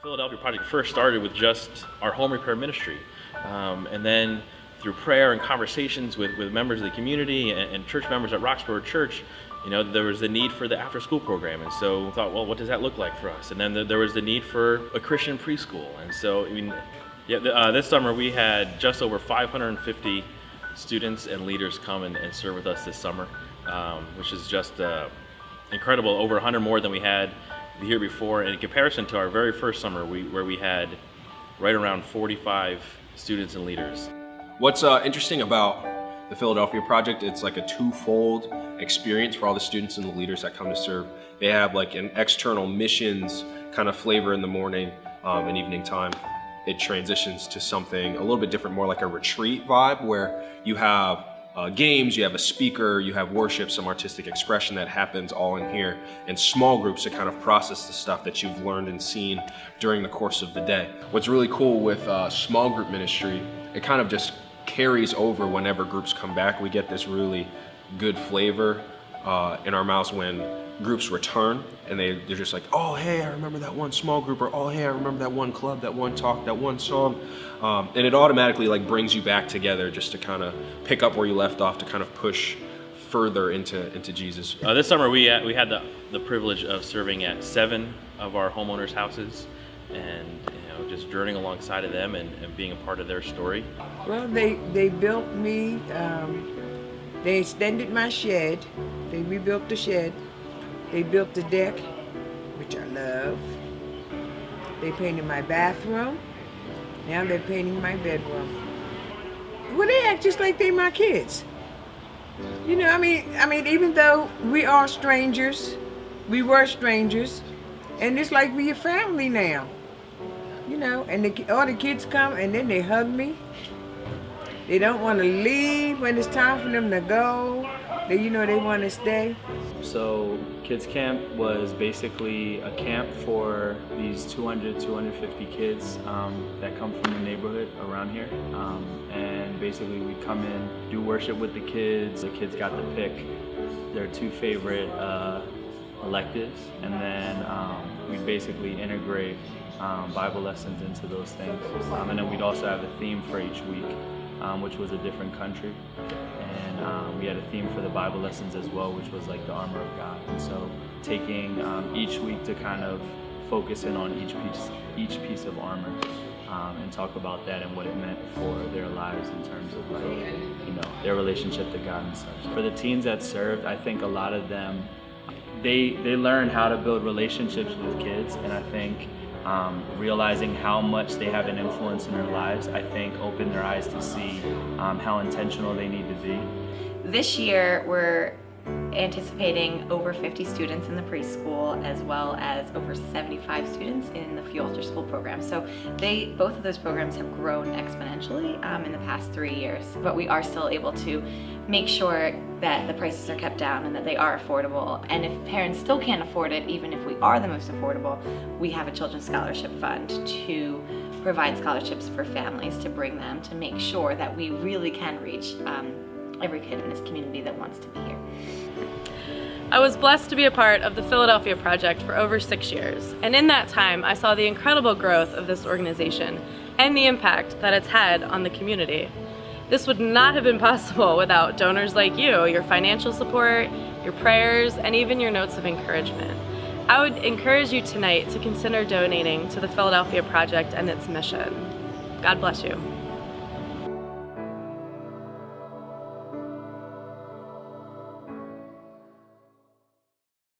Philadelphia Project first started with just our home repair ministry, and then through prayer and conversations with members of the community and church members at Roxborough Church, there was the need for the after-school program, and so we thought, well, what does that look like for us? And then there was the need for a Christian preschool, and so this summer we had just over 550 students and leaders come and serve with us this summer, which is just incredible. Over 100 more than we had the year before, and in comparison to our very first summer, where we had right around 45 students and leaders. What's interesting about the Philadelphia Project, it's like a twofold experience for all the students and the leaders that come to serve. They have like an external missions kind of flavor in the morning and evening time. It transitions to something a little bit different, more like a retreat vibe, where you have games, you have a speaker, you have worship, some artistic expression that happens all in here, and small groups to kind of process the stuff that you've learned and seen during the course of the day. What's really cool with small group ministry, it kind of just carries over whenever groups come back. We get this really good flavor in our mouths when groups return, and they're just like, oh, hey, I remember that one small group, or oh, hey, I remember that one club, that one talk, that one song. And it automatically like brings you back together just to kind of pick up where you left off, to kind of push further into Jesus. This summer we had the privilege of serving at 7 of our homeowners' houses, and just journeying alongside of them and being a part of their story. Well, they built me, they extended my shed, they rebuilt the shed, they built the deck, which I love. They painted my bathroom, now they're painting my bedroom. Well, they act just like they my kids. I mean, even though we are strangers, we were strangers, and it's like we're family now. And all the kids come and then they hug me. They don't want to leave when it's time for them to go. They want to stay. So Kids Camp was basically a camp for these 250 kids that come from the neighborhood around here. And basically we come in, do worship with the kids. The kids got to pick their 2 favorite electives, and then we'd basically integrate Bible lessons into those things. And then we'd also have a theme for each week, which was a different country. And we had a theme for the Bible lessons as well, which was like the armor of God. And so taking each week to kind of focus in on each piece of armor and talk about that and what it meant for their lives in terms of their relationship to God and such. For the teens that served, I think a lot of them, they learn how to build relationships with kids, and I think realizing how much they have an influence in their lives, I think opened their eyes to see how intentional they need to be. This year we're anticipating over 50 students in the preschool, as well as over 75 students in the Fuel After School program. So both of those programs have grown exponentially in the past 3 years, but we are still able to make sure that the prices are kept down and that they are affordable. And if parents still can't afford it, even if we are the most affordable, we have a Children's Scholarship Fund to provide scholarships for families, to bring them, to make sure that we really can reach every kid in this community that wants to be here. I was blessed to be a part of the Philadelphia Project for over 6 years, and in that time I saw the incredible growth of this organization and the impact that it's had on the community. This would not have been possible without donors like you, your financial support, your prayers, and even your notes of encouragement. I would encourage you tonight to consider donating to the Philadelphia Project and its mission. God bless you.